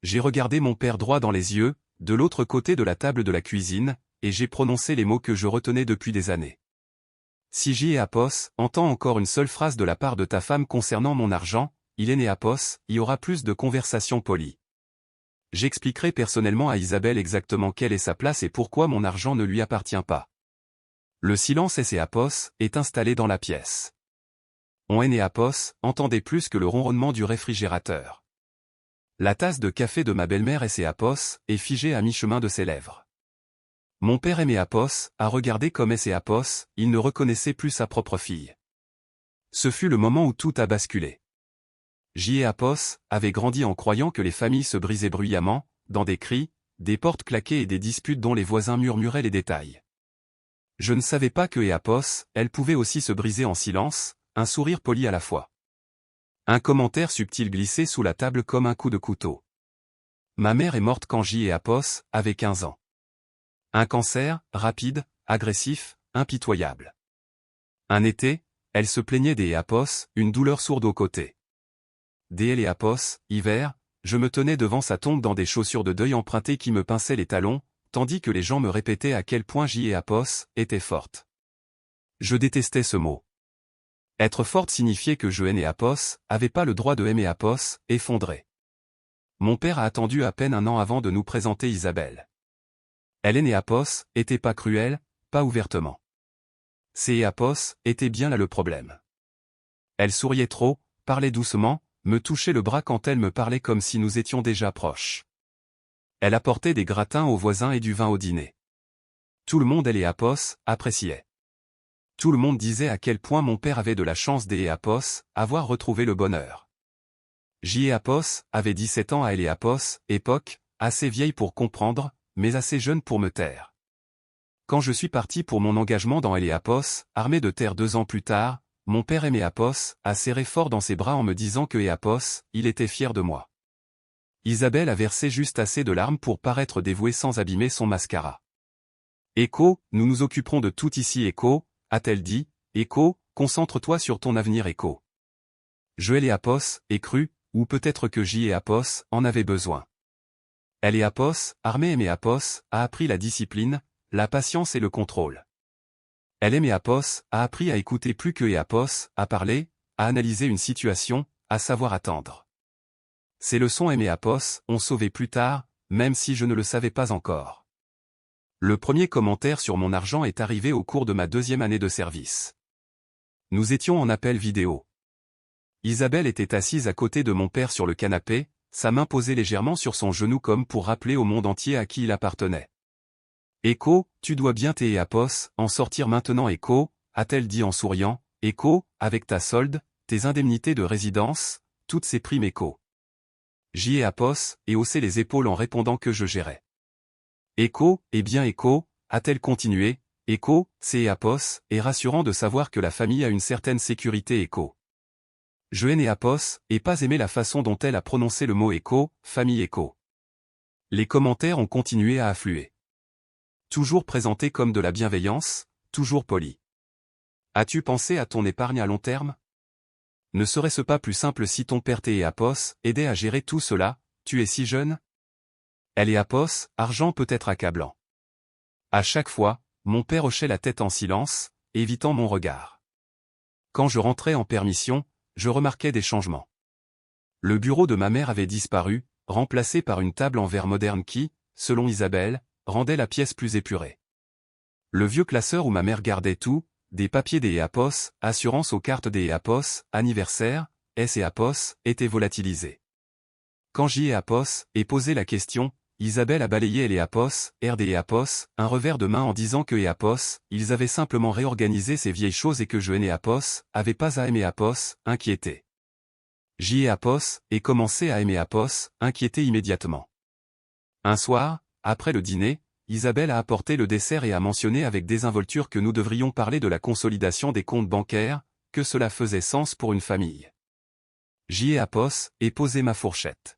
J'ai regardé mon père droit dans les yeux, de l'autre côté de la table de la cuisine, et j'ai prononcé les mots que je retenais depuis des années. Si J.E.A.P.O.S. entend encore une seule phrase de la part de ta femme concernant mon argent, il est né à POS, il y aura plus de conversations polies. J'expliquerai personnellement à Isabelle exactement quelle est sa place et pourquoi mon argent ne lui appartient pas. Le silence S.E.A.P.O.S. est installé dans la pièce. On N.E.A.P.O.S. entendait plus que le ronronnement du réfrigérateur. La tasse de café de ma belle-mère S.E.A.P.O.S. est figée à mi-chemin de ses lèvres. Mon père M.E.A.P.O.S. a regardé comme S.E.A.P.O.S. il ne reconnaissait plus sa propre fille. Ce fut le moment où tout a basculé. J.E.A.P.O.S. avait grandi en croyant que les familles se brisaient bruyamment, dans des cris, des portes claquées et des disputes dont les voisins murmuraient les détails. Je ne savais pas que E.A.P.O.S. elle pouvait aussi se briser en silence, un sourire poli à la fois. Un commentaire subtil glissé sous la table comme un coup de couteau. Ma mère est morte quand J.E.A.P.O.S. avait 15 ans. Un cancer, rapide, agressif, impitoyable. Un été, elle se plaignait des E.A.P.O.S., une douleur sourde aux côtés. Des E.A.P.O.S., hiver, je me tenais devant sa tombe dans des chaussures de deuil empruntées qui me pinçaient les talons, tandis que les gens me répétaient à quel point J.E.A.P.O.S. était forte. Je détestais ce mot. Être forte signifiait que je N.E.A.P.O.S. avait pas le droit de M.E.A.P.O.S. effondré. Mon père a attendu à peine un an avant de nous présenter Isabelle. Elle N.E.A.P.O.S. était pas cruelle, pas ouvertement. C.E.A.P.O.S. était bien là le problème. Elle souriait trop, parlait doucement, me touchait le bras quand elle me parlait comme si nous étions déjà proches. Elle apportait des gratins aux voisins et du vin au dîner. Tout le monde N.E.A.P.O.S. appréciait. Tout le monde disait à quel point mon père avait de la chance d'N.E.A.P.O.S. avoir retrouvé le bonheur. J.E.A.P.O.S. avait 17 ans à N.E.A.P.O.S., époque, assez vieille pour comprendre, mais assez jeune pour me taire. Quand je suis parti pour mon engagement dans N.E.A.P.O.S., armé de terre 2 ans plus tard, mon père N.E.A.P.O.S. a serré fort dans ses bras en me disant que N.E.A.P.O.S., il était fier de moi. Isabelle a versé juste assez de larmes pour paraître dévouée sans abîmer son mascara. Echo, nous nous occuperons de tout ici Echo, a-t-elle dit, Echo, concentre-toi sur ton avenir Echo. Je N.E.A.P.O.S. ai cru, ou peut-être que J.E.A.P.O.S. en avait besoin. N.E.A.P.O.S., armée N.E.A.P.O.S., a appris la discipline, la patience et le contrôle. N.E.A.P.O.S. a appris à écouter plus que N.E.A.P.O.S. à parler, à analyser une situation, à savoir attendre. Ces leçons N.E.A.P.O.S. ont sauvé plus tard, même si je ne le savais pas encore. Le premier commentaire sur mon argent est arrivé au cours de ma 2e année de service. Nous étions en appel vidéo. Isabelle était assise à côté de mon père sur le canapé, sa main posée légèrement sur son genou comme pour rappeler au monde entier à qui il appartenait. Echo, tu dois bien N.E.A.P.O.S. en sortir maintenant Echo, a-t-elle dit en souriant, Echo, avec ta solde, tes indemnités de résidence, toutes ces primes Echo. J.E.A.P.O.S. et haussé les épaules en répondant que je gérais. Echo, eh bien Echo, a-t-elle continué, Echo, c'est N.E.A.P.O.S. est rassurant de savoir que la famille a une certaine sécurité Echo. Je N.E.A.P.O.S. et pas aimé la façon dont elle a prononcé le mot Echo, famille Echo. Les commentaires ont continué à affluer. Toujours présenté comme de la bienveillance, toujours poli. As-tu pensé à ton épargne à long terme? Ne serait-ce pas plus simple si ton père N.E.A.P.O.S. aidait à gérer tout cela, tu es si jeune? N.E.A.P.O.S., argent peut être accablant. À chaque fois, mon père hochait la tête en silence, évitant mon regard. Quand je rentrais en permission, je remarquais des changements. Le bureau de ma mère avait disparu, remplacé par une table en verre moderne qui, selon Isabelle, rendait la pièce plus épurée. Le vieux classeur où ma mère gardait tout, des papiers des N.E.A.P.O.S., assurance aux cartes des N.E.A.P.O.S., anniversaire, S.E.A.P.O.S., était volatilisé. Quand J.E.A.P.O.S. ait posé la question, Isabelle a balayé N.E.A.P.O.S., N.E.A.P.O.S., un revers de main en disant que N.E.A.P.O.S., ils avaient simplement réorganisé ces vieilles choses et que je N.E.A.P.O.S. avait pas à N.E.A.P.O.S. inquiéter. J.E.A.P.O.S. et commencé à N.E.A.P.O.S. inquiéter immédiatement. Un soir, après le dîner, Isabelle a apporté le dessert et a mentionné avec désinvolture que nous devrions parler de la consolidation des comptes bancaires, que cela faisait sens pour une famille. J.E.A.P.O.S. et posé ma fourchette.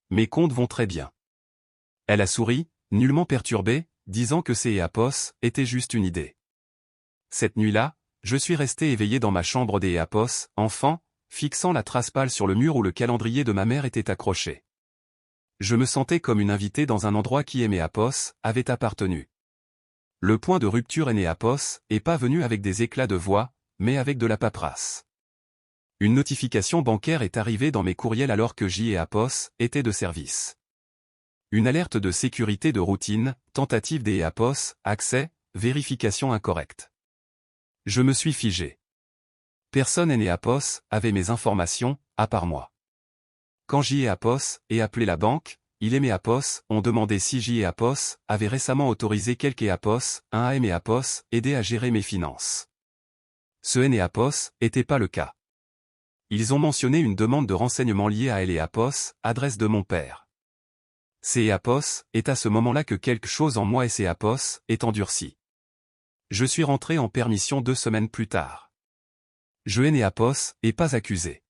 Mes comptes vont très bien. Elle a souri, nullement perturbée, disant que N.E.A.P.O.S. était juste une idée. Cette nuit-là, je suis resté éveillé dans ma chambre des N.E.A.P.O.S., enfant, fixant la trace pâle sur le mur où le calendrier de ma mère était accroché. Je me sentais comme une invitée dans un endroit qui aimait Apos, avait appartenu. Le point de rupture est né Apos, et pas venu avec des éclats de voix, mais avec de la paperasse. Une notification bancaire est arrivée dans mes courriels alors que J et Apos étaient de service. Une alerte de sécurité de routine, tentative des Apos, accès, vérification incorrecte. Je me suis figé. Personne n'est Apos avait mes informations, à part moi. Quand J et Apos et appelé la banque, il et Apos ont demandé si J et Apos avaient récemment autorisé quelques Apos, un AM et Apos, aider à gérer mes finances. Ce N et Apos était pas le cas. Ils ont mentionné une demande de renseignements liée à L et Apos, adresse de mon père. C et Apos est à ce moment-là que quelque chose en moi et C Apos est endurci. Je suis rentré en permission 2 semaines plus tard. Je N et Apos et pas accusé.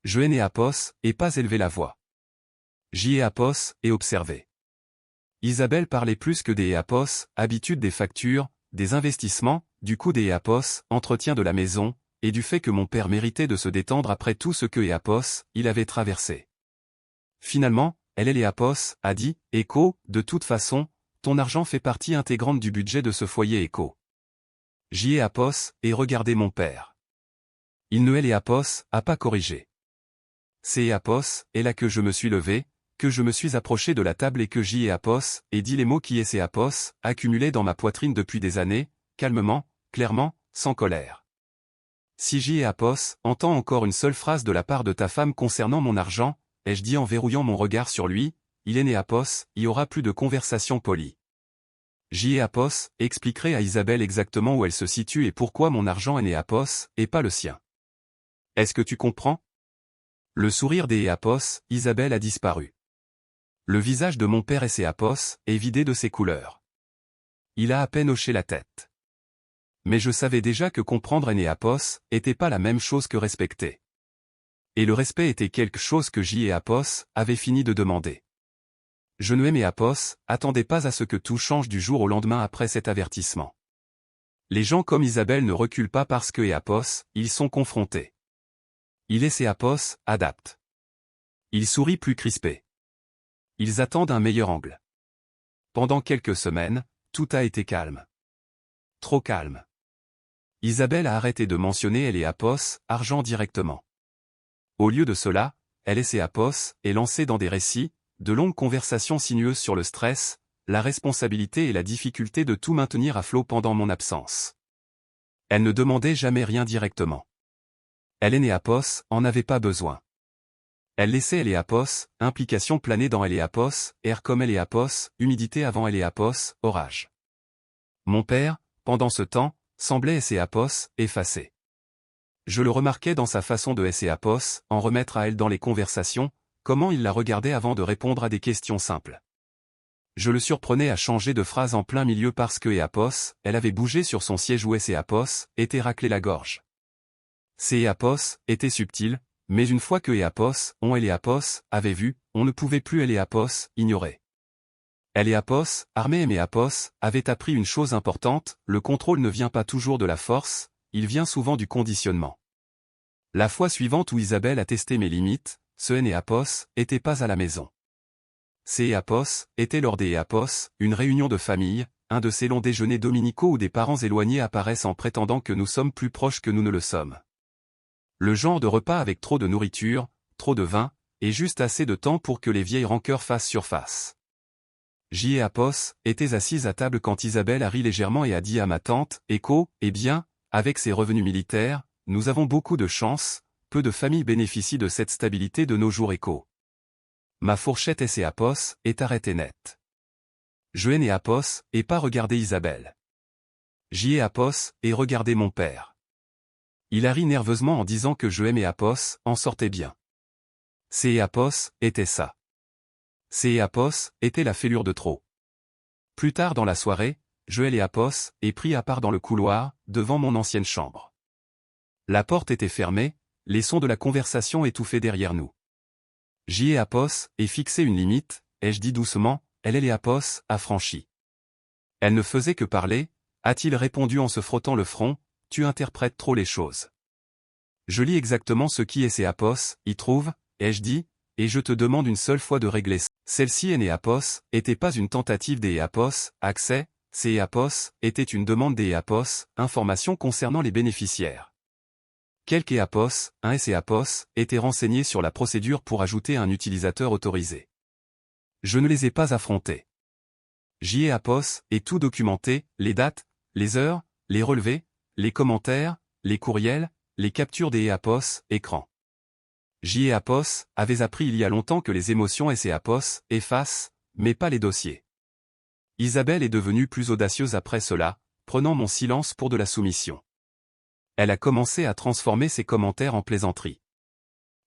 Je N et Apos et pas élevé la voix. J et Apos et observé. Isabelle parlait plus que des Apos, habitude des factures, des investissements, du coût des Apos, entretien de la maison, et du fait que mon père méritait de se détendre après tout ce que Apos, il avait traversé. Finalement, elle et Apos, a dit, Echo, de toute façon, ton argent fait partie intégrante du budget de ce foyer Echo. J et Apos, et regardez mon père. Il ne et Apos, a pas corrigé. C'est Apos, et là que je me suis levé, que je me suis approché de la table et que J et Apos, et dit les mots qui et Apos, accumulés dans ma poitrine depuis des années, calmement, clairement, sans colère. Si J et Apos entend encore une seule phrase de la part de ta femme concernant mon argent, ai-je dit en verrouillant mon regard sur lui, il est né Apos, il y aura plus de conversation polie. J et Apos expliquerai à Isabelle exactement où elle se situe et pourquoi mon argent est né Apos, et pas le sien. Est-ce que tu comprends? Le sourire des Apos, Isabelle a disparu. Le visage de mon père et ses Apos est vidé de ses couleurs. Il a à peine hoché la tête. Mais je savais déjà que comprendre et Apos était pas la même chose que respecter. Et le respect était quelque chose que J et Apos avaient fini de demander. Je ne et Apos attendais pas à ce que tout change du jour au lendemain après cet avertissement. Les gens comme Isabelle ne reculent pas parce que Apos, ils sont confrontés. Il et ses Apos adaptent. Ils sourient plus crispés. Ils attendent un meilleur angle. Pendant quelques semaines, tout a été calme. Trop calme. Isabelle a arrêté de mentionner elle et Apos, argent directement. Au lieu de cela, elle et ses Apos est lancée dans des récits, de longues conversations sinueuses sur le stress, la responsabilité et la difficulté de tout maintenir à flot pendant mon absence. Elle ne demandait jamais rien directement. Elle et Apos en avait pas besoin. Elle laissait elle et Apos, implication planer dans elle et Apos, air comme elle et Apos, humidité avant elle et Apos, orage. Mon père, pendant ce temps, semblait et Apos, effacé. Je le remarquais dans sa façon de et Apos, en remettre à elle dans les conversations, comment il la regardait avant de répondre à des questions simples. Je le surprenais à changer de phrase en plein milieu parce que Apos, elle avait bougé sur son siège où Apos, était raclé la gorge. Apos était subtil, mais une fois que Apos, on et Apos, avait vu, on ne pouvait plus Apos, ignorer. Apos, armée et Apos, avait appris une chose importante, le contrôle ne vient pas toujours de la force, il vient souvent du conditionnement. La fois suivante où Isabelle a testé mes limites, ce Apos était pas à la maison. Apos était lors des Apos, une réunion de famille, un de ces longs déjeuners dominicaux où des parents éloignés apparaissent en prétendant que nous sommes plus proches que nous ne le sommes. Le genre de repas avec trop de nourriture, trop de vin, et juste assez de temps pour que les vieilles rancœurs fassent surface. J et Apos étaient assises à table quand Isabelle a ri légèrement et a dit à ma tante, Echo, eh bien, avec ses revenus militaires, nous avons beaucoup de chance, peu de familles bénéficient de cette stabilité de nos jours Echo. Ma fourchette et Apos est arrêtée net. Je et Apos et pas regarder Isabelle. J et Apos et regarder mon père. Il a ri nerveusement en disant que je et Apos en sortaient bien. C Apos était ça. C Apos était la fêlure de trop. Plus tard dans la soirée, je et Apos est pris à part dans le couloir, devant mon ancienne chambre. La porte était fermée, les sons de la conversation étouffés derrière nous. J et Apos est fixé une limite, ai-je dit doucement, elle et Apos a franchi. Elle ne faisait que parler, a-t-il répondu en se frottant le front, tu interprètes trop les choses. Je lis exactement ce qui est Apos, y trouve, ai-je dit, et je te demande une seule fois de régler ça. Celle-ci n'était pas une tentative des accès, ces était une demande des informations concernant les bénéficiaires. Quelques un étaient renseignés sur la procédure pour ajouter un utilisateur autorisé. Je ne les ai pas affrontés. Est tout documenté, les dates, les heures, les relevés, les commentaires, les courriels, les captures des écran. avait appris il y a longtemps que les émotions effacent, mais pas les dossiers. Isabelle est devenue plus audacieuse après cela, prenant mon silence pour de la soumission. Elle a commencé à transformer ses commentaires en plaisanteries.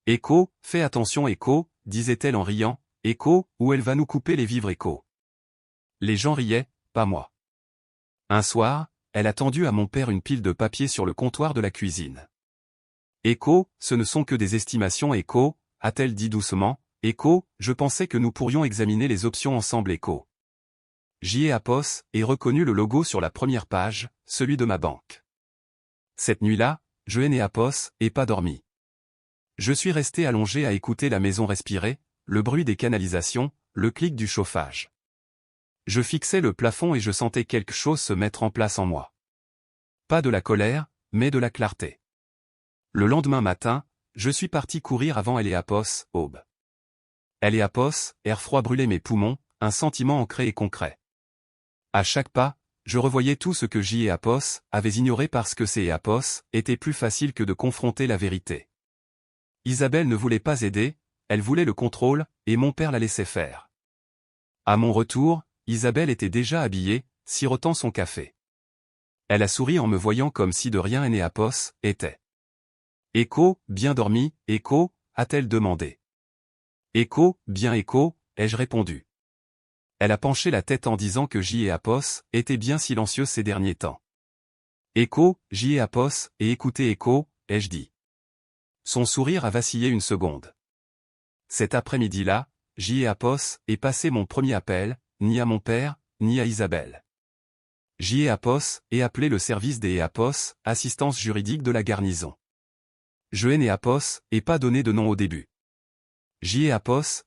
Echo, fais attention Echo, disait-elle en riant, Echo, ou elle va nous couper les vivres Echo. Les gens riaient, pas moi. Un soir, elle a tendu à mon père une pile de papier sur le comptoir de la cuisine. Echo, ce ne sont que des estimations Echo, a-t-elle dit doucement, Echo, je pensais que nous pourrions examiner les options ensemble Echo. Et reconnu le logo sur la première page, celui de ma banque. Cette nuit-là, je n'ai pas dormi. Je suis resté allongé à écouter la maison respirer, le bruit des canalisations, le clic du chauffage. Je fixais le plafond et je sentais quelque chose se mettre en place en moi. Pas de la colère, mais de la clarté. Le lendemain matin, je suis parti courir avant aube. Air froid brûlait mes poumons, un sentiment ancré et concret. À chaque pas, je revoyais tout ce que avait ignoré parce que ces était plus facile que de confronter la vérité. Isabelle ne voulait pas aider, elle voulait le contrôle, et mon père la laissait faire. À mon retour, Isabelle était déjà habillée, sirotant son café. Elle a souri en me voyant comme si de rien était. Echo, bien dormi, Echo, a-t-elle demandé. Echo, bien Echo, ai-je répondu. Elle a penché la tête en disant que était bien silencieuse ces derniers temps. Echo, et écoutez Echo, ai-je dit. Son sourire a vacillé une seconde. Cet après-midi-là, est passé mon premier appel, ni à mon père, ni à Isabelle. Et appelé le service des assistance juridique de la garnison. Je et pas donné de nom au début. Et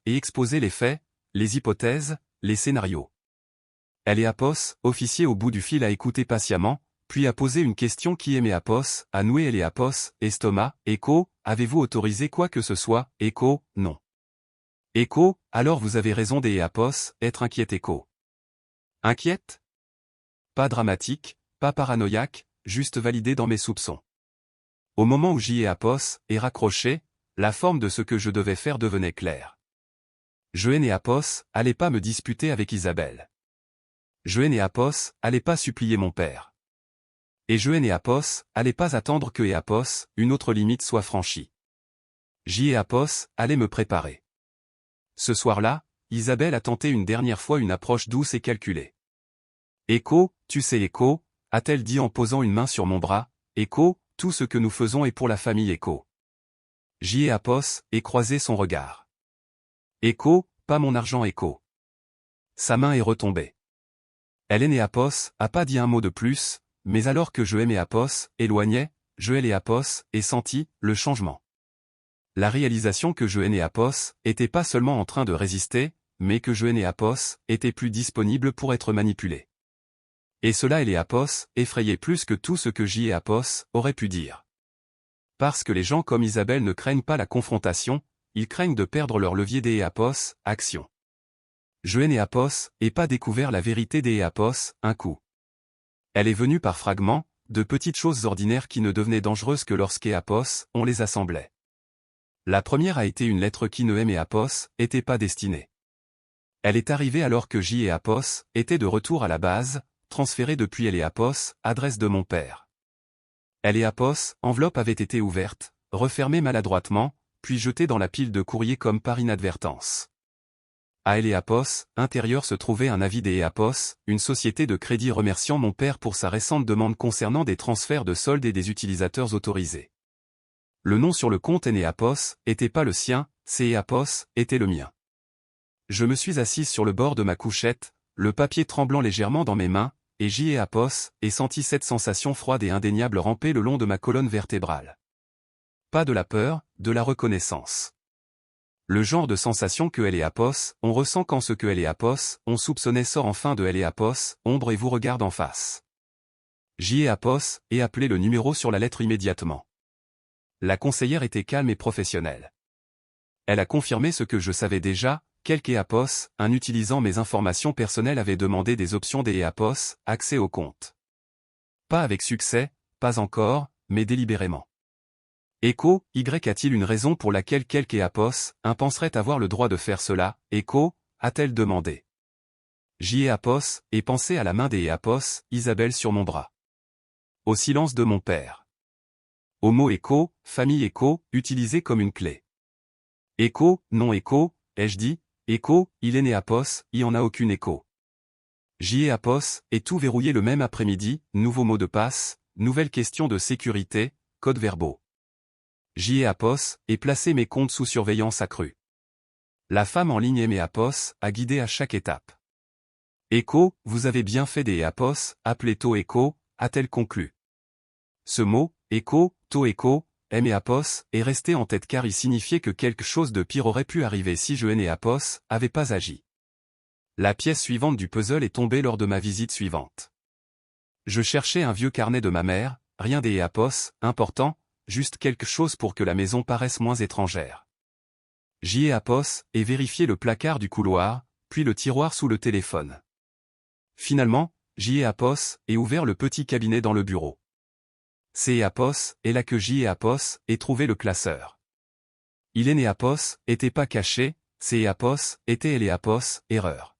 exposé les faits, les hypothèses, les scénarios. Elle officier au bout du fil a écouté patiemment, puis a posé une question qui aimait à nouer elle estomac, Echo, avez-vous autorisé quoi que ce soit, Echo, non. Echo, alors vous avez raison des être inquiète Echo. Inquiète? Pas dramatique, pas paranoïaque, juste validé dans mes soupçons. Au moment où est raccroché, la forme de ce que je devais faire devenait claire. Je allais pas me disputer avec Isabelle. Je allais pas supplier mon père. Et je allais pas attendre que une autre limite soit franchie. Allait me préparer. Ce soir-là, Isabelle a tenté une dernière fois une approche douce et calculée. Echo, tu sais Echo, a-t-elle dit en posant une main sur mon bras, Echo, tout ce que nous faisons est pour la famille Echo. Et croisé son regard. Echo, pas mon argent Echo. Sa main est retombée. Elle a pas dit un mot de plus, mais alors que je éloignait, je et senti, le changement. La réalisation que je était pas seulement en train de résister, mais que je était plus disponible pour être manipulé. Et cela effrayait plus que tout ce que aurait pu dire. Parce que les gens comme Isabelle ne craignent pas la confrontation, ils craignent de perdre leur levier des action. Je et pas découvert la vérité des un coup. Elle est venue par fragments, de petites choses ordinaires qui ne devenaient dangereuses que lorsqu'on on les assemblait. La première a été une lettre qui ne était pas destinée. Elle est arrivée alors que était de retour à la base, transférée depuis adresse de mon père. Enveloppe avait été ouverte, refermée maladroitement, puis jetée dans la pile de courrier comme par inadvertance. À intérieur se trouvait un avis des une société de crédit remerciant mon père pour sa récente demande concernant des transferts de soldes et des utilisateurs autorisés. Le nom sur le compte était pas le sien, était le mien. Je me suis assise sur le bord de ma couchette, le papier tremblant légèrement dans mes mains, et et senti cette sensation froide et indéniable ramper le long de ma colonne vertébrale. Pas de la peur, de la reconnaissance. Le genre de sensation que elle est apos, on ressent quand ce que elle est apos, on soupçonnait sort enfin de elle est apos, ombre et vous regarde en face. J'y ai apos, et appelez le numéro sur la lettre immédiatement. La conseillère était calme et professionnelle. Elle a confirmé ce que je savais déjà, quelque EAPOS, en utilisant mes informations personnelles avait demandé des options des EAPOS, accès au compte. Pas avec succès, pas encore, mais délibérément. Echo, Y a-t-il une raison pour laquelle quelque EAPOS, penserait avoir le droit de faire cela, Echo, a-t-elle demandé. J'y ai EAPOS, et pensé à la main des EAPOS, Isabelle sur mon bras. Au silence de mon père. Au mot Echo, famille Echo, utilisé comme une clé. Echo, non Echo, ai-je dit, Echo, il est né à POS, il n'y en a aucune Echo. J'y ai à POS, et tout verrouillé le même après-midi, nouveau mot de passe, nouvelle question de sécurité, code verbaux. J'y ai à POS, et placé mes comptes sous surveillance accrue. La femme en ligne aimée à POS, a guidé à chaque étape. Echo, vous avez bien fait des EAPOS, appelez To Echo, a-t-elle conclu. Ce mot, Echo, To Echo, M et Apos, est resté en tête car il signifiait que quelque chose de pire aurait pu arriver si je et Apos avait pas agi. La pièce suivante du puzzle est tombée lors de ma visite suivante. Je cherchais un vieux carnet de ma mère, rien des Apos, important, juste quelque chose pour que la maison paraisse moins étrangère. J'y ai Apos, et vérifié le placard du couloir, puis le tiroir sous le téléphone. Finalement, j'y ai Apos, et ouvert le petit cabinet dans le bureau. C'est Apos, et là que j'y ai Apos, et trouvé le classeur. Il est né Apos, était pas caché, c'est Apos, était elle et Apos, erreur.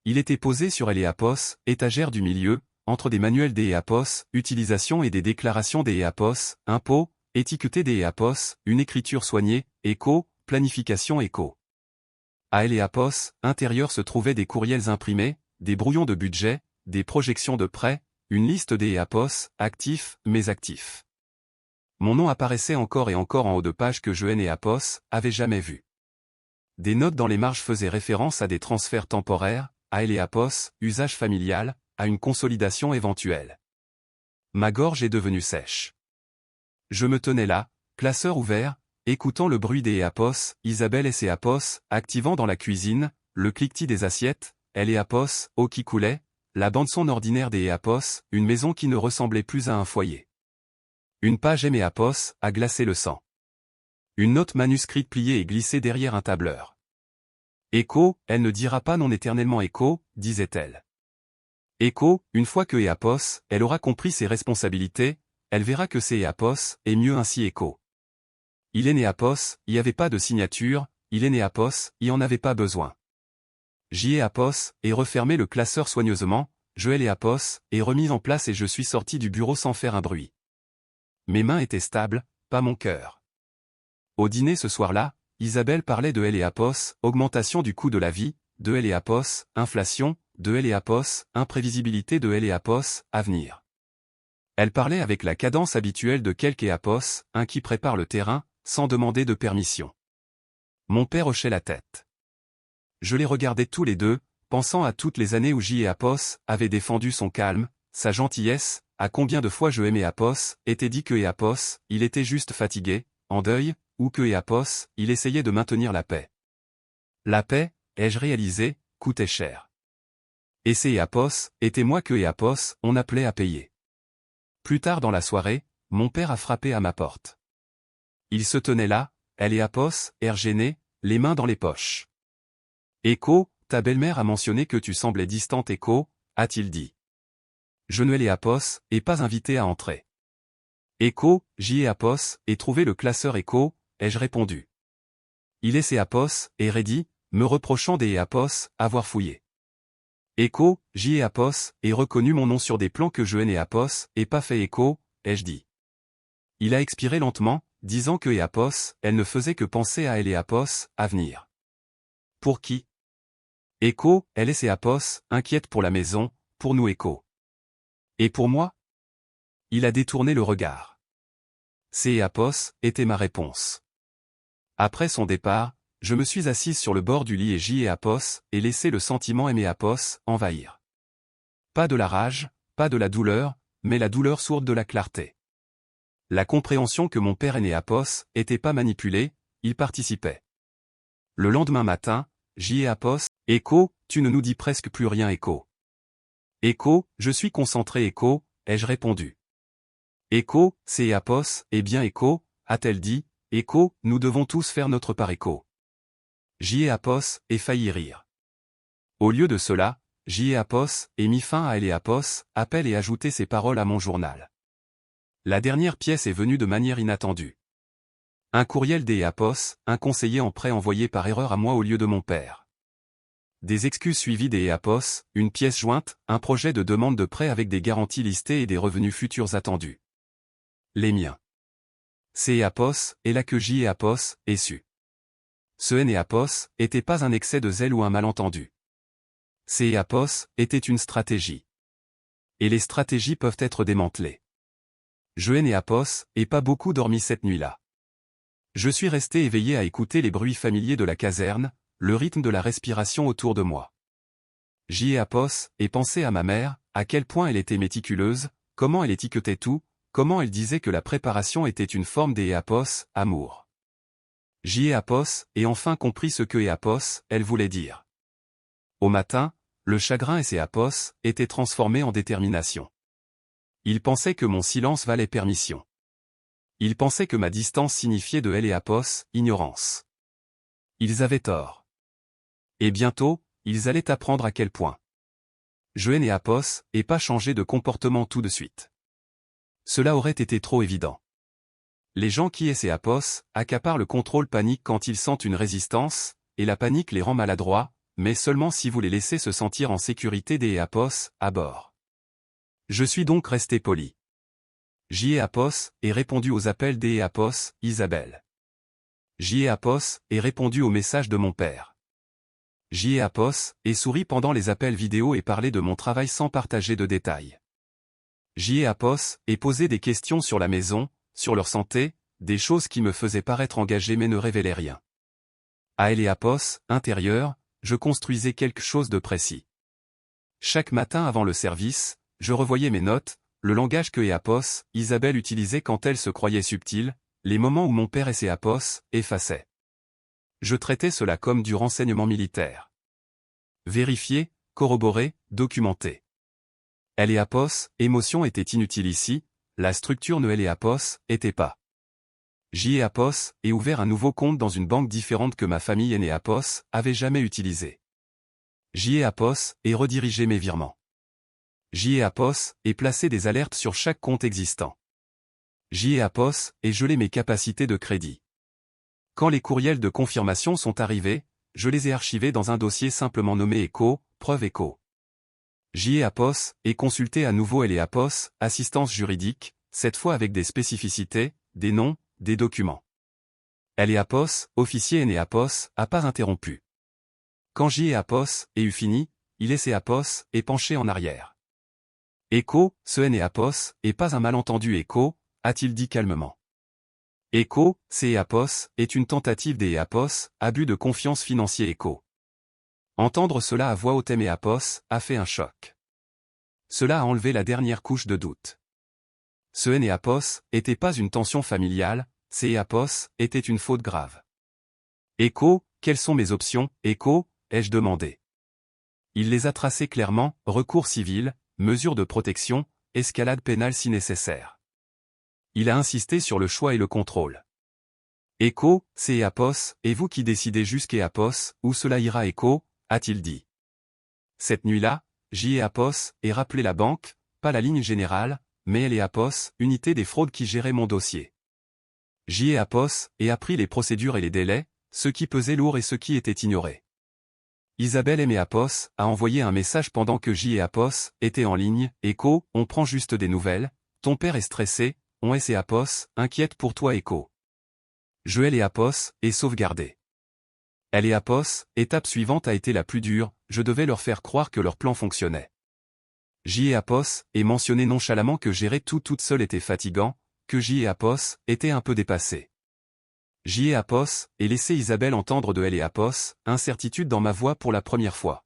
Il était posé sur elle et Apos, étagère du milieu, entre des manuels des Apos, utilisation et des déclarations des Apos, impôts, étiqueté des Apos, une écriture soignée, écho, planification écho. À elle et Apos, intérieur se trouvaient des courriels imprimés, des brouillons de budget, des projections de prêts, une liste des EAPOS, actifs, mes actifs. Mon nom apparaissait encore et encore en haut de page que je et Apos, avait jamais vu. Des notes dans les marges faisaient référence à des transferts temporaires, à elle et Apos, usage familial, à une consolidation éventuelle. Ma gorge est devenue sèche. Je me tenais là, classeur ouvert, écoutant le bruit des EAPOS, Isabelle et ses Apos, activant dans la cuisine, le cliquetis des assiettes, elle et Apos, eau qui coulait, la bande-son ordinaire des EAPOS, une maison qui ne ressemblait plus à un foyer. Une page M et Apos, a glacé le sang. Une note manuscrite pliée et glissée derrière un tableur. Echo, elle ne dira pas non éternellement Echo, disait-elle. Echo, une fois que EAPOS, elle aura compris ses responsabilités, elle verra que c'est EAPOS, et mieux ainsi Echo. Il est né Apos, il n'y avait pas de signature, il est né Apos, il n'y en avait pas besoin. J'y ai Apos, et refermé le classeur soigneusement, je l'ai Apos, et remis en place et je suis sorti du bureau sans faire un bruit. Mes mains étaient stables, pas mon cœur. Au dîner ce soir-là, Isabelle parlait de elle et Apos, augmentation du coût de la vie, de elle et Apos, inflation, de elle et Apos, imprévisibilité de elle et Apos, avenir. Elle parlait avec la cadence habituelle de quelque Apos, un qui prépare le terrain, sans demander de permission. Mon père hochait la tête. Je les regardais tous les deux, pensant à toutes les années où J et Apos avait défendu son calme, sa gentillesse, à combien de fois je aimais Apos, était dit que Apos, il était juste fatigué, en deuil, ou que Apos, il essayait de maintenir la paix. La paix, ai-je réalisé, coûtait cher. Et c'est Apos, était moi que Apos, on appelait à payer. Plus tard dans la soirée, mon père a frappé à ma porte. Il se tenait là, elle et Apos, air gêné, les mains dans les poches. Echo, ta belle-mère a mentionné que tu semblais distante Echo, a-t-il dit. Je ne l'ai Apos, et pas invité à entrer. Echo, j'y ai Apos, et trouvé le classeur Echo, ai-je répondu. Il est ses Apos, et Reddy, me reprochant des Apos, avoir fouillé. Echo, j'y ai Apos, et reconnu mon nom sur des plans que je n'ai Apos, et pas fait Echo, ai-je dit. Il a expiré lentement, disant que Apos, elle ne faisait que penser à elle et Apos, à venir. Pour qui? Echo, elle et ses Apos, inquiète pour la maison, pour nous Echo. Et pour moi? Il a détourné le regard. C'est Apos, était ma réponse. Après son départ, je me suis assise sur le bord du lit et j'y ai Apos, et laissé le sentiment aimé Apos, envahir. Pas de la rage, pas de la douleur, mais la douleur sourde de la clarté. La compréhension que mon père aîné Apos, était pas manipulé, il participait. Le lendemain matin, J et Apos, Echo, tu ne nous dis presque plus rien Echo. Echo, je suis concentré Echo, ai-je répondu. Echo, c'est Apos, eh bien Echo, a-t-elle dit, Echo, nous devons tous faire notre part Echo. J et Apos, et failli rire. Au lieu de cela, J et Apos, et mis fin à elle et Apos, appelle et ajouter ces paroles à mon journal. La dernière pièce est venue de manière inattendue. Un courriel des Apos, un conseiller en prêt envoyé par erreur à moi au lieu de mon père. Des excuses suivies des Apos, une pièce jointe, un projet de demande de prêt avec des garanties listées et des revenus futurs attendus. Les miens. C'est Apos, et là que J et Apos, et su. Ce N et Apos, était pas un excès de zèle ou un malentendu. C'est Apos, était une stratégie. Et les stratégies peuvent être démantelées. Je N et Apos, et pas beaucoup dormi cette nuit-là. Je suis resté éveillé à écouter les bruits familiers de la caserne, le rythme de la respiration autour de moi. J et Apos, et pensé à ma mère, à quel point elle était méticuleuse, comment elle étiquetait tout, comment elle disait que la préparation était une forme des Apos, amour. J et Apos, et enfin compris ce que Apos, elle voulait dire. Au matin, le chagrin et ses Apos, étaient transformés en détermination. Il pensait que mon silence valait permission. Il pensait que ma distance signifiait de elle et Apos, ignorance. Ils avaient tort. Et bientôt, ils allaient apprendre à quel point. Je et Apos, et pas changer de comportement tout de suite. Cela aurait été trop évident. Les gens qui essaient Apos, accaparent le contrôle panique quand ils sentent une résistance, et la panique les rend maladroits, mais seulement si vous les laissez se sentir en sécurité des Apos, à bord. Je suis donc resté poli. J et Apos, et répondu aux appels des Apos, Isabelle. J et Apos, et répondu aux messages de mon père. J et Apos, et souri pendant les appels vidéo et parlé de mon travail sans partager de détails. J et Apos, et posé des questions sur la maison, sur leur santé, des choses qui me faisaient paraître engagé mais ne révélaient rien. À elle et Apos, intérieur, je construisais quelque chose de précis. Chaque matin avant le service, je revoyais mes notes, le langage que Apos, Isabelle utilisait quand elle se croyait subtile, les moments où mon père et ses Apos, effaçaient. Je traitais cela comme du renseignement militaire. Vérifié, corroboré, documenté. Elle et Apos, émotion était inutile ici, la structure ne elle et Apos, était pas. J et Apos, et ouvert un nouveau compte dans une banque différente que ma famille et Apos, avait jamais utilisé. J et Apos, et redirigé mes virements. J et Apos, et placé des alertes sur chaque compte existant. J et Apos, et gelé mes capacités de crédit. Quand les courriels de confirmation sont arrivés, je les ai archivés dans un dossier simplement nommé Echo, preuve Echo. J et Apos, et consulté à nouveau elle et Apos, assistance juridique, cette fois avec des spécificités, des noms, des documents. Elle et Apos, officier et Apos, a pas interrompu. Quand J et Apos, et eut fini, il laissait Apos, et penché en arrière. Echo, ce N et Apos, et pas un malentendu Echo, a-t-il dit calmement. Echo, c'est Apos, est une tentative des Apos, abus de confiance financier Echo. Entendre cela à voix haute et Apos, a fait un choc. Cela a enlevé la dernière couche de doute. Ce N et Apos, était pas une tension familiale, c'est Apos, était une faute grave. Echo, quelles sont mes options, Echo, ai-je demandé. Il les a tracées clairement, recours civil, mesures de protection, escalade pénale si nécessaire. Il a insisté sur le choix et le contrôle. Echo, c'est Apos, et vous qui décidez jusqu'à Apos, où cela ira Echo, a-t-il dit. Cette nuit-là, J et Apos, et rappelé la banque, pas la ligne générale, mais elle et Apos, unité des fraudes qui gérait mon dossier. J et Apos, et appris les procédures et les délais, ce qui pesait lourd et ce qui était ignoré. Isabelle et Apos, a envoyé un message pendant que J et Apos, étaient en ligne, Echo, on prend juste des nouvelles, ton père est stressé, on et Apos, inquiète pour toi Echo. Je et Apos, et sauvegardé. Elle et Apos, étape suivante a été la plus dure, je devais leur faire croire que leur plan fonctionnait. J et Apos, et mentionné nonchalamment que gérer tout toute seule était fatigant, que J et Apos, étaient un peu dépassés. J et Apos, et laissé Isabelle entendre de elle et Apos, incertitude dans ma voix pour la première fois.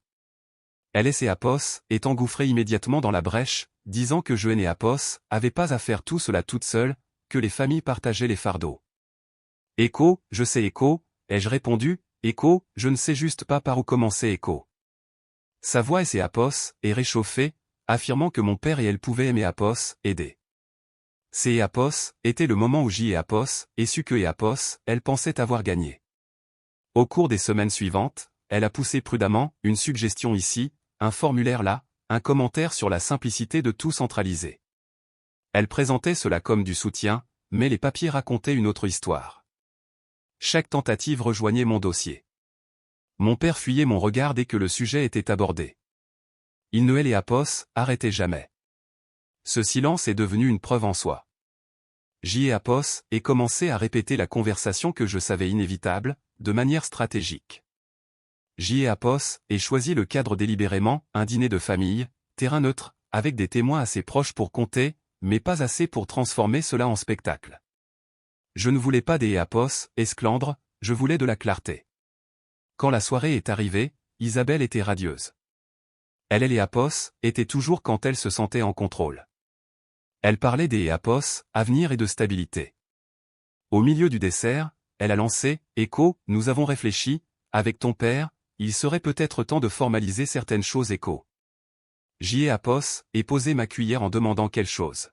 Elle et Apos, est engouffrée immédiatement dans la brèche, disant que je et Apos, avaient pas à faire tout cela toute seule, que les familles partageaient les fardeaux. Echo, je sais Echo, ai-je répondu, Écho, je ne sais juste pas par où commencer Écho. Sa voix et Apos est réchauffée, affirmant que mon père et elle pouvaient aimer Apos, aider. C'est Apos, était le moment où J et Apos, et su que Apos, elle pensait avoir gagné. Au cours des semaines suivantes, elle a poussé prudemment, une suggestion ici, un formulaire là, un commentaire sur la simplicité de tout centraliser. Elle présentait cela comme du soutien, mais les papiers racontaient une autre histoire. Chaque tentative rejoignait mon dossier. Mon père fuyait mon regard dès que le sujet était abordé. Il ne et Apos, arrêtait jamais. Ce silence est devenu une preuve en soi. J et Apos, et commençait à répéter la conversation que je savais inévitable, de manière stratégique. J et Apos, et choisi le cadre délibérément, un dîner de famille, terrain neutre, avec des témoins assez proches pour compter, mais pas assez pour transformer cela en spectacle. Je ne voulais pas des Apos, esclandres, je voulais de la clarté. Quand la soirée est arrivée, Isabelle était radieuse. Elle et Apos, étaient toujours quand elle se sentait en contrôle. Elle parlait des Apos, avenir et de stabilité. Au milieu du dessert, elle a lancé, Écho, nous avons réfléchi, avec ton père, il serait peut-être temps de formaliser certaines choses Écho. J'y ai Apos, et posé ma cuillère en demandant quelle chose.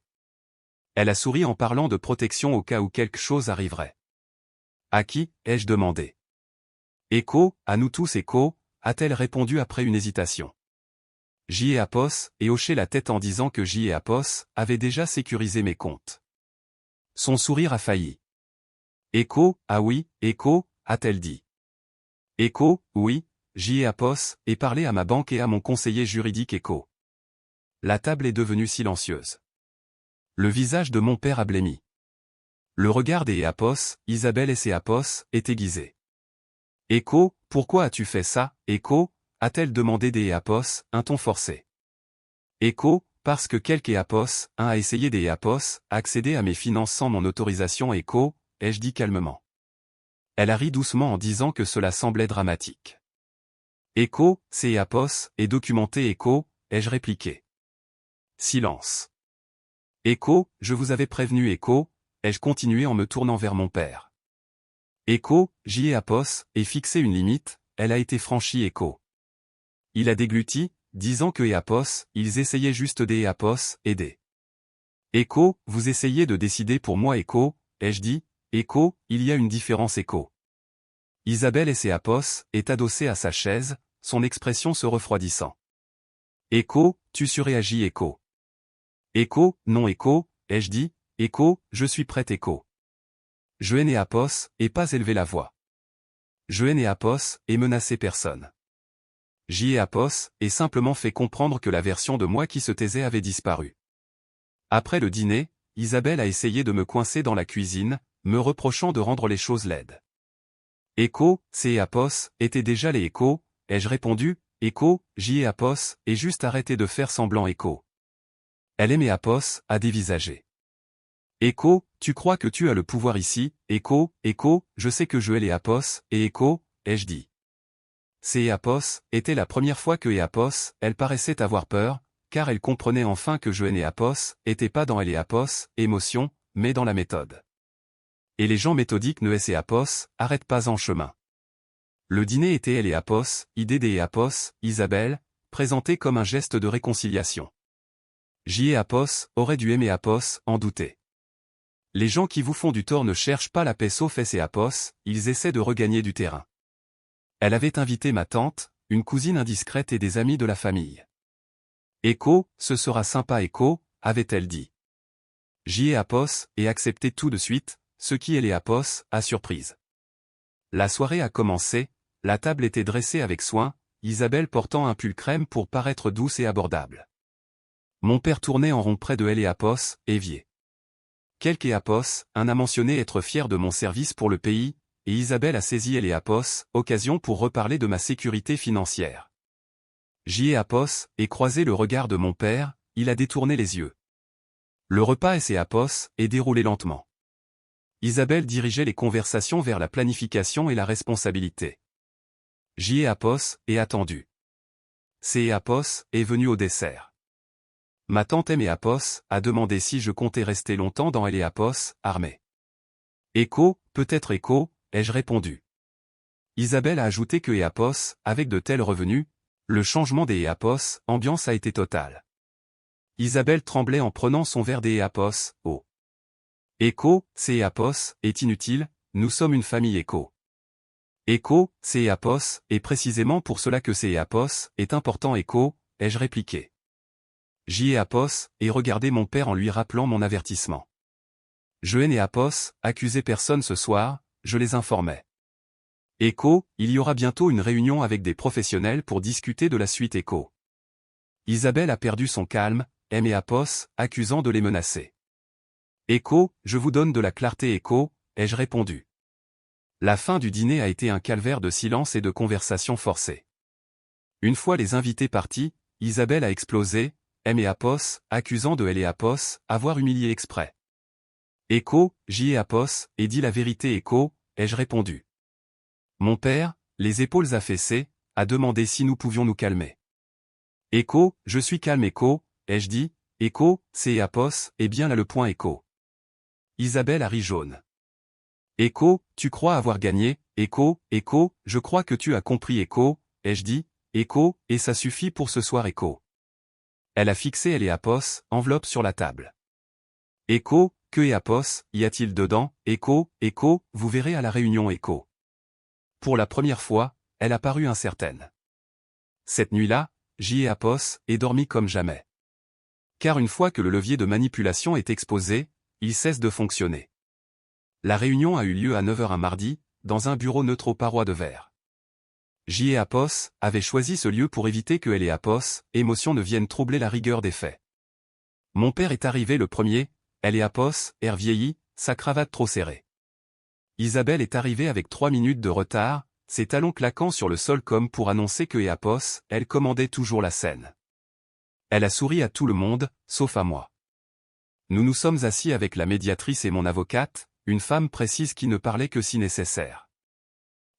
Elle a souri en parlant de protection au cas où quelque chose arriverait. À qui, ai-je demandé. Écho, à nous tous Écho, a-t-elle répondu après une hésitation. J et Apos, et hoché la tête en disant que J et Apos avaient déjà sécurisé mes comptes. Son sourire a failli. Écho, ah oui, Écho, a-t-elle dit. Écho, oui, J et Apos, et parlé à ma banque et à mon conseiller juridique Écho. La table est devenue silencieuse. Le visage de mon père a blêmi. Le regard des Apos, Isabelle et ses Apos, est aiguisé. Écho, pourquoi as-tu fait ça, Écho, a-t-elle demandé des Apos, un ton forcé. Écho, parce que quelque Apos, un a essayé des Apos, accéder à mes finances sans mon autorisation Écho, ai-je dit calmement. Elle a ri doucement en disant que cela semblait dramatique. Écho, c'est Apos, et documenté Écho, ai-je répliqué. Silence. Écho, je vous avais prévenu Écho, ai-je continué en me tournant vers mon père. Écho, j'y ai Apos, et fixé une limite, elle a été franchie Écho. Il a dégluti, disant que Apos, ils essayaient juste des Apos, aider. Écho, vous essayez de décider pour moi Écho, ai-je dit, Écho, il y a une différence Écho. Isabelle et ses Apos, est adossée à sa chaise, son expression se refroidissant. Écho, tu surréagis Écho. Écho, non Écho, ai-je dit, Écho, je suis prête Écho. Je n'ai Apos, et pas élevé la voix. Je n'ai Apos, et menacé personne. J'y ai Apos, et simplement fait comprendre que la version de moi qui se taisait avait disparu. Après le dîner, Isabelle a essayé de me coincer dans la cuisine, me reprochant de rendre les choses laides. Écho, c'est Apos, étaient déjà les Échos, ai-je répondu, Écho, j'y ai Apos, et juste arrêté de faire semblant Écho. Elle aimait Apos, a dévisagé. Écho, tu crois que tu as le pouvoir ici, Écho, Écho, je sais que je ai les Apos, et Écho, ai-je dit. C'est Apos, était la première fois que Apos, elle paraissait avoir peur, car elle comprenait enfin que je et Apos, était pas dans elle et Apos, émotion, mais dans la méthode. Et les gens méthodiques ne et Apos, arrêtent pas en chemin. Le dîner était elle et Apos, idée des Apos, Isabelle, présenté comme un geste de réconciliation. J et Apos, aurait dû aimer Apos, en douter. Les gens qui vous font du tort ne cherchent pas la paix sauf et Apos, ils essaient de regagner du terrain. Elle avait invité ma tante, une cousine indiscrète et des amis de la famille. Écho, ce sera sympa Écho, avait-elle dit. J'y ai Apos, et accepté tout de suite, ce qui est les Apos, à surprise. La soirée a commencé, la table était dressée avec soin, Isabelle portant un pull crème pour paraître douce et abordable. Mon père tournait en rond près de elle et Apos, évier. Quelque Apos, un a mentionné être fier de mon service pour le pays, et Isabelle a saisi elle et Apos, occasion pour reparler de ma sécurité financière. J'y ai Apos, et croisé le regard de mon père, il a détourné les yeux. Le repas et ses Apos, est déroulé lentement. Isabelle dirigeait les conversations vers la planification et la responsabilité. J'y ai Apos, et attendu. C'est Apos, est venu au dessert. Ma tante aimée Apos, a demandé si je comptais rester longtemps dans elle et Apos, armée. Écho, peut-être Écho, ai-je répondu. Isabelle a ajouté que EAPOS, avec de tels revenus, le changement des EAPOS, ambiance a été totale. Isabelle tremblait en prenant son verre des EAPOS, oh. Écho, c'est EAPOS, est inutile, nous sommes une famille écho. Écho, c'est EAPOS, et précisément pour cela que c'est EAPOS, est important écho, ai-je répliqué. J'y EAPOS, et regardé mon père en lui rappelant mon avertissement. Je n'ai EAPOS, accusé personne ce soir, je les informais. Écho, il y aura bientôt une réunion avec des professionnels pour discuter de la suite écho. Isabelle a perdu son calme, EAPOS, accusant de les menacer. Écho, je vous donne de la clarté écho, ai-je répondu. La fin du dîner a été un calvaire de silence et de conversation forcée. Une fois les invités partis, Isabelle a explosé, EAPOS, accusant de EAPOS, avoir humilié exprès. Écho, j'y EAPOS, et dit la vérité écho, ai-je répondu. Mon père, les épaules affaissées, a demandé si nous pouvions nous calmer. Écho, je suis calme écho, ai-je dit, écho, c'est EAPOS, et bien là le point écho. Isabelle a ri jaune. Écho, tu crois avoir gagné, écho, je crois que tu as compris écho, ai-je dit, écho, et ça suffit pour ce soir écho. Elle a fixé EAPOS, enveloppe sur la table. Écho, que EAPOS, y a-t-il dedans, écho, vous verrez à la réunion écho. Pour la première fois, elle a paru incertaine. Cette nuit-là, j'y EAPOS, et dormi comme jamais. Car une fois que le levier de manipulation est exposé, il cesse de fonctionner. La réunion a eu lieu à 9h un mardi, dans un bureau neutre aux parois de verre. J'y EAPOS avait choisi ce lieu pour éviter que EAPOS, émotion ne vienne troubler la rigueur des faits. Mon père est arrivé le premier, EAPOS, air vieilli, sa cravate trop serrée. Isabelle est arrivée avec 3 minutes de retard, ses talons claquant sur le sol comme pour annoncer que EAPOS, elle commandait toujours la scène. Elle a souri à tout le monde, sauf à moi. Nous nous sommes assis avec la médiatrice et mon avocate, une femme précise qui ne parlait que si nécessaire.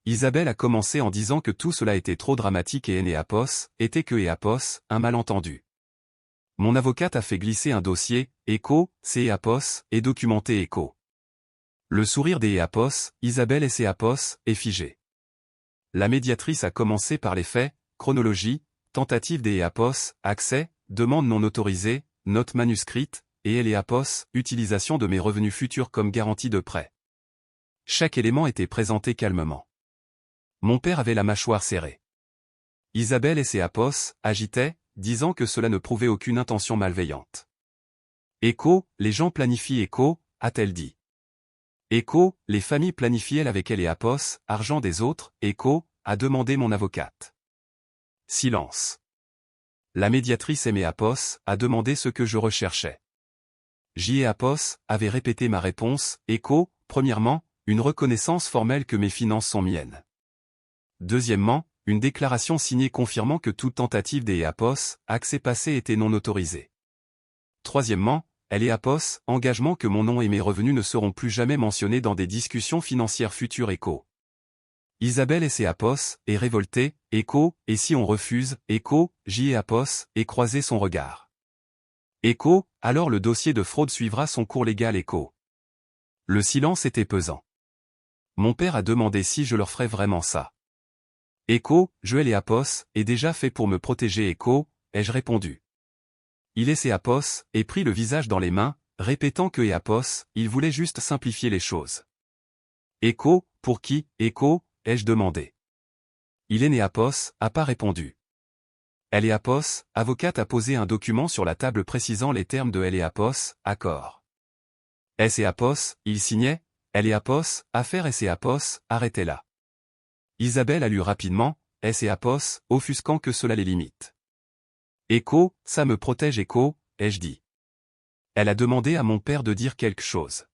Isabelle a commencé en disant que tout cela était trop dramatique et EAPOS, était que EAPOS, un malentendu. Mon avocate a fait glisser un dossier, écho, c'est EAPOS, et documenté écho. Le sourire des EAPOS, Isabelle et ses EAPOS, est figé. La médiatrice a commencé par les faits, chronologie, tentative des EAPOS, accès, demande non autorisée, note manuscrite, et EAPOS, utilisation de mes revenus futurs comme garantie de prêt. Chaque élément était présenté calmement. Mon père avait la mâchoire serrée. Isabelle et ses EAPOS, agitaient, disant que cela ne prouvait aucune intention malveillante. Écho, les gens planifient écho, a-t-elle dit. Écho, les familles planifiaient avec EAPOS, argent des autres, écho, a demandé mon avocate. Silence. La médiatrice EAPOS a demandé ce que je recherchais. EAPOS avait répété ma réponse, écho, premièrement, une reconnaissance formelle que mes finances sont miennes. Deuxièmement, une déclaration signée confirmant que toute tentative des EAPOS, accès passé était non autorisée. Troisièmement, EAPOS, engagement que mon nom et mes revenus ne seront plus jamais mentionnés dans des discussions financières futures écho. Isabelle et ses EAPOS, est révoltée, écho, et si on refuse, écho, EAPOS, et croisé son regard. Écho, alors le dossier de fraude suivra son cours légal écho. Le silence était pesant. Mon père a demandé si je leur ferais vraiment ça. Écho, je EAPOS, est déjà fait pour me protéger écho, ai-je répondu. Il et ses EAPOS, et pris le visage dans les mains, répétant que EAPOS, il voulait juste simplifier les choses. Écho, pour qui, écho, ai-je demandé. Il est EAPOS, a pas répondu. EAPOS, avocate a posé un document sur la table précisant les termes de EAPOS, accord. EAPOS, il signait, EAPOS, affaire EAPOS, arrêtez là. Isabelle a lu rapidement, EAPOS, offusquant que cela les limite. Écho, ça me protège écho, ai-je dit. Elle a demandé à mon père de dire quelque chose.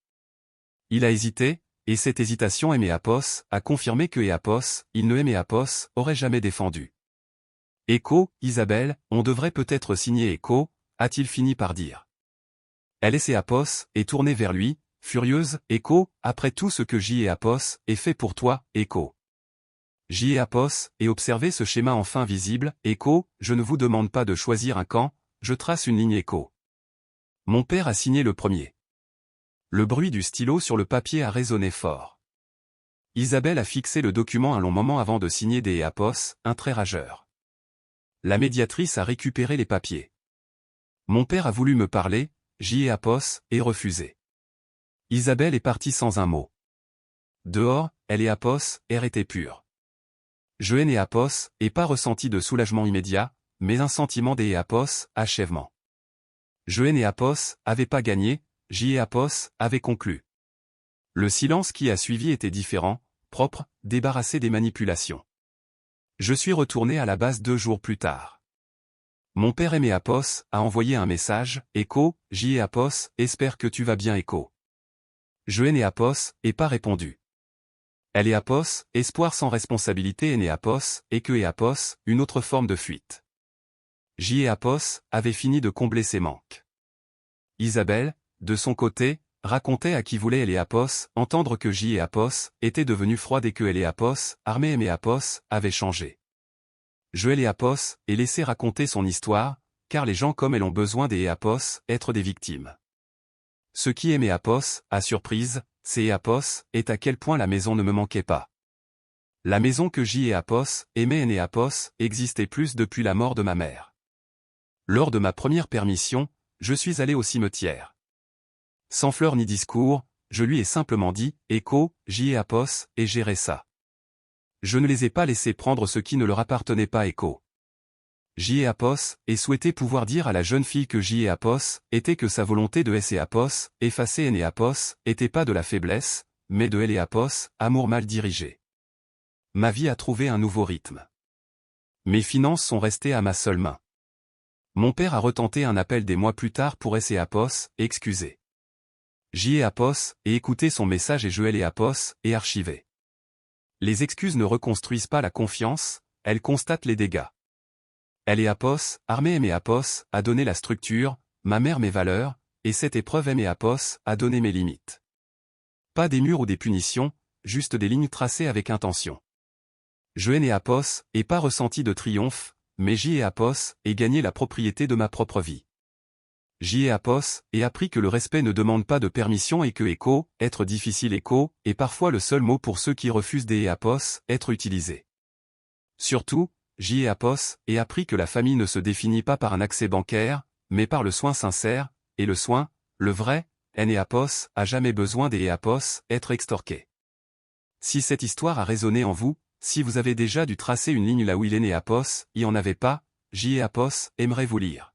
Il a hésité, et cette hésitation EAPOS a confirmé que EAPOS, il ne EAPOS, aurait jamais défendu. Écho, Isabelle, on devrait peut-être signer écho, a-t-il fini par dire. Elle et EAPOS, est tournée vers lui, furieuse, écho, après tout ce que EAPOS, est fait pour toi, écho. EAPOS, et observez ce schéma enfin visible, écho, je ne vous demande pas de choisir un camp, je trace une ligne écho. Mon père a signé le premier. Le bruit du stylo sur le papier a résonné fort. Isabelle a fixé le document un long moment avant de signer des apos, un trait rageur. La médiatrice a récupéré les papiers. Mon père a voulu me parler, j'y ai apos, et refusé. Isabelle est partie sans un mot. Dehors, elle est apos, air était pur. Je n'ai apos, et pas ressenti de soulagement immédiat, mais un sentiment des apos, achèvement. Je n'ai apos, avait pas gagné, j'y ai apos, avait conclu. Le silence qui a suivi était différent, propre, débarrassé des manipulations. Je suis retourné à la base 2 jours plus tard. Mon père aimé apos, a envoyé un message, Echo, j'y ai apos, espère que tu vas bien Echo. Je n'ai apos, et pas répondu. Elle est apos, espoir sans responsabilité et né apos, et que est apos, une autre forme de fuite. J'y ai apos, avait fini de combler ses manques. Isabelle, de son côté, racontait à qui voulait elle et apos, entendre que j'y ai apos, était devenue froide et que elle et apos, armée et apos, avait changé. Je elle et apos, et laissé raconter son histoire, car les gens comme elle ont besoin des apos, être des victimes. Ce qui aimait apos, à surprise, c'est apos, est à quel point la maison ne me manquait pas. La maison que j'y ai apos, aimait et apos, existait plus depuis la mort de ma mère. Lors de ma première permission, je suis allé au cimetière. Sans fleurs ni discours, je lui ai simplement dit, Echo, j'y ai apos, et gérer ça. Je ne les ai pas laissés prendre ce qui ne leur appartenait pas Echo. J'y ai apos, et souhaitais pouvoir dire à la jeune fille que j'y ai apos, était que sa volonté de s et apos, effacer n et apos, était pas de la faiblesse, mais de l et apos, amour mal dirigé. Ma vie a trouvé un nouveau rythme. Mes finances sont restées à ma seule main. Mon père a retenté un appel des mois plus tard pour s et apos, excusez. J'y ai apos, et écouté son message et je l et apos, et archivé. Les excuses ne reconstruisent pas la confiance, elles constatent les dégâts. Elle est apos, armée aimée apos, a donné la structure, ma mère mes valeurs, et cette épreuve aimée apos, a donné mes limites. Pas des murs ou des punitions, juste des lignes tracées avec intention. Je n'ai apos, et pas ressenti de triomphe, mais j'y ai apos, et gagné la propriété de ma propre vie. J'y ai apos, et appris que le respect ne demande pas de permission et que Echo, être difficile Echo, est parfois le seul mot pour ceux qui refusent des apos, être utilisé. Surtout, j'y ai apos, et appris que la famille ne se définit pas par un accès bancaire, mais par le soin sincère, et le soin, le vrai, n et apos, a jamais besoin des apos, être extorqué. Si cette histoire a résonné en vous, si vous avez déjà dû tracer une ligne là où il est né apos, y en avait pas, j'y ai apos, aimerait vous lire.